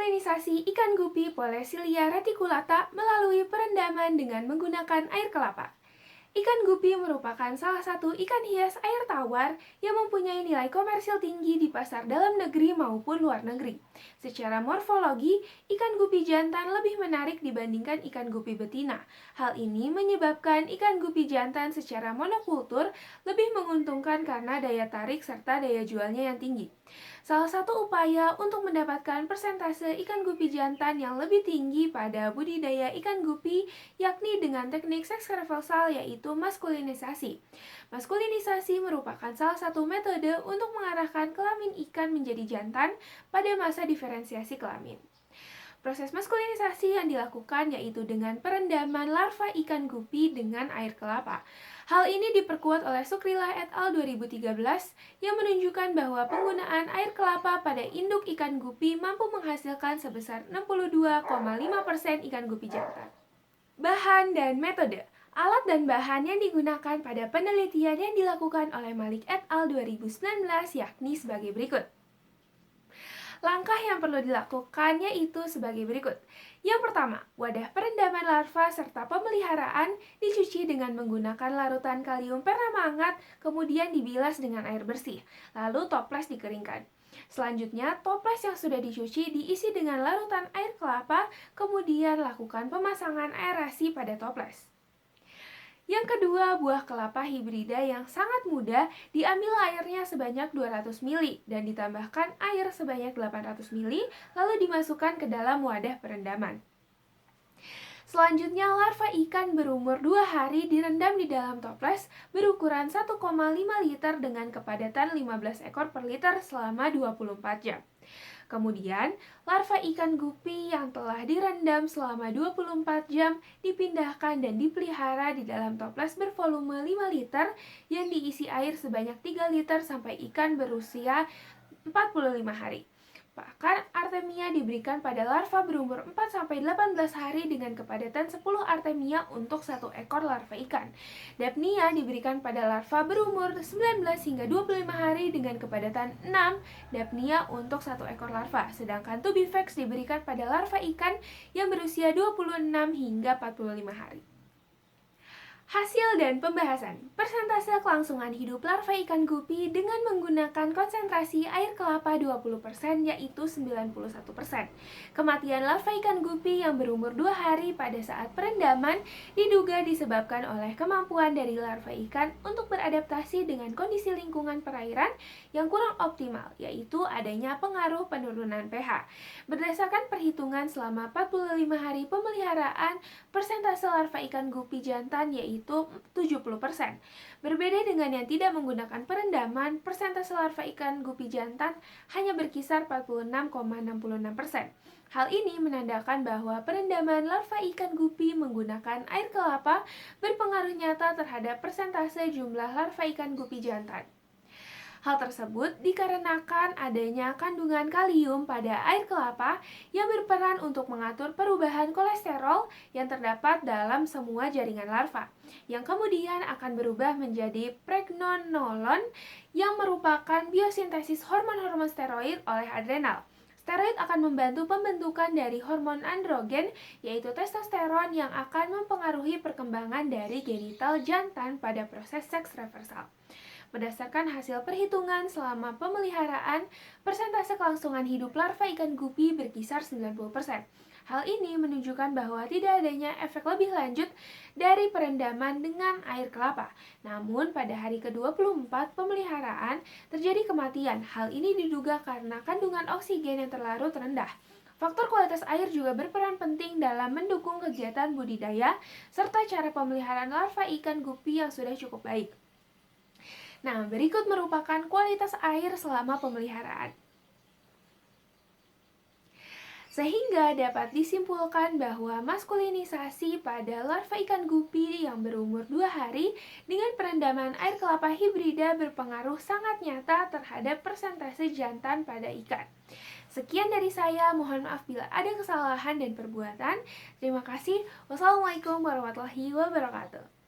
Maskulinisasi ikan gupi Polesilia reticulata melalui perendaman dengan menggunakan air kelapa. Ikan gupi merupakan salah satu ikan hias air tawar yang mempunyai nilai komersil tinggi di pasar dalam negeri maupun luar negeri. Secara morfologi, ikan gupi jantan lebih menarik dibandingkan ikan gupi betina. Hal ini menyebabkan ikan gupi jantan secara monokultur lebih menguntungkan karena daya tarik serta daya jualnya yang tinggi. Salah satu upaya untuk mendapatkan persentase ikan gupi jantan yang lebih tinggi pada budidaya ikan gupi yakni dengan teknik seks reversal yaitu maskulinisasi. Maskulinisasi merupakan salah satu metode untuk mengarahkan kelamin ikan menjadi jantan pada masa diferensiasi kelamin. Proses maskulinisasi yang dilakukan yaitu dengan perendaman larva ikan gupi dengan air kelapa. Hal ini diperkuat oleh Sukrila et al. 2013 yang menunjukkan bahwa penggunaan air kelapa pada induk ikan gupi mampu menghasilkan sebesar 62,5% ikan gupi jantan. Bahan dan metode. Alat dan bahan yang digunakan pada penelitian yang dilakukan oleh Malik et al. 2019 yakni sebagai berikut. Langkah yang perlu dilakukan yaitu sebagai berikut. Yang pertama, wadah perendaman larva serta pemeliharaan dicuci dengan menggunakan larutan kalium permanganat, kemudian dibilas dengan air bersih, lalu toples dikeringkan. Selanjutnya, toples yang sudah dicuci diisi dengan larutan air kelapa, kemudian lakukan pemasangan aerasi pada toples. Yang kedua, buah kelapa hibrida yang sangat muda diambil airnya sebanyak 200 ml dan ditambahkan air sebanyak 800 ml lalu dimasukkan ke dalam wadah perendaman. Selanjutnya, larva ikan berumur 2 hari direndam di dalam toples berukuran 1,5 liter dengan kepadatan 15 ekor per liter selama 24 jam. Kemudian, larva ikan gupi yang telah direndam selama 24 jam dipindahkan dan dipelihara di dalam toples bervolume 5 liter yang diisi air sebanyak 3 liter sampai ikan berusia 45 hari. Pakan artemia diberikan pada larva berumur 4-18 hari dengan kepadatan 10 artemia untuk 1 ekor larva ikan. Dapnia diberikan pada larva berumur 19 hingga 25 hari dengan kepadatan 6 dapnia untuk 1 ekor larva. Sedangkan Tubivex diberikan pada larva ikan yang berusia 26 hingga 45 hari. Hasil dan pembahasan. Persentase kelangsungan hidup larva ikan gupi dengan menggunakan konsentrasi air kelapa 20% yaitu 91%. Kematian larva ikan gupi yang berumur 2 hari pada saat perendaman diduga disebabkan oleh kemampuan dari larva ikan untuk beradaptasi dengan kondisi lingkungan perairan yang kurang optimal, yaitu adanya pengaruh penurunan pH. Berdasarkan perhitungan selama 45 hari pemeliharaan, persentase larva ikan gupi jantan yaitu 70%. Berbeda dengan yang tidak menggunakan perendaman, persentase larva ikan gupi jantan hanya berkisar 46,66%. Hal ini menandakan bahwa perendaman larva ikan gupi menggunakan air kelapa berpengaruh nyata terhadap persentase jumlah larva ikan gupi jantan. Hal tersebut dikarenakan adanya kandungan kalium pada air kelapa yang berperan untuk mengatur perubahan kolesterol yang terdapat dalam semua jaringan larva, yang kemudian akan berubah menjadi pregnenolon yang merupakan biosintesis hormon-hormon steroid oleh adrenal. Steroid akan membantu pembentukan dari hormon androgen, yaitu testosteron yang akan mempengaruhi perkembangan dari genital jantan pada proses seks reversal. Berdasarkan hasil perhitungan selama pemeliharaan, persentase kelangsungan hidup larva ikan gupi berkisar 90%. Hal ini menunjukkan bahwa tidak adanya efek lebih lanjut dari perendaman dengan air kelapa. Namun, pada hari ke-24 pemeliharaan terjadi kematian. Hal ini diduga karena kandungan oksigen yang terlarut rendah. Faktor kualitas air juga berperan penting dalam mendukung kegiatan budidaya serta cara pemeliharaan larva ikan gupi yang sudah cukup baik. Nah, berikut merupakan kualitas air selama pemeliharaan. Sehingga dapat disimpulkan bahwa maskulinisasi pada larva ikan gupi yang berumur 2 hari dengan perendaman air kelapa hibrida berpengaruh sangat nyata terhadap persentase jantan pada ikan. Sekian dari saya, mohon maaf bila ada kesalahan dan perbuatan. Terima kasih. Wassalamualaikum warahmatullahi wabarakatuh.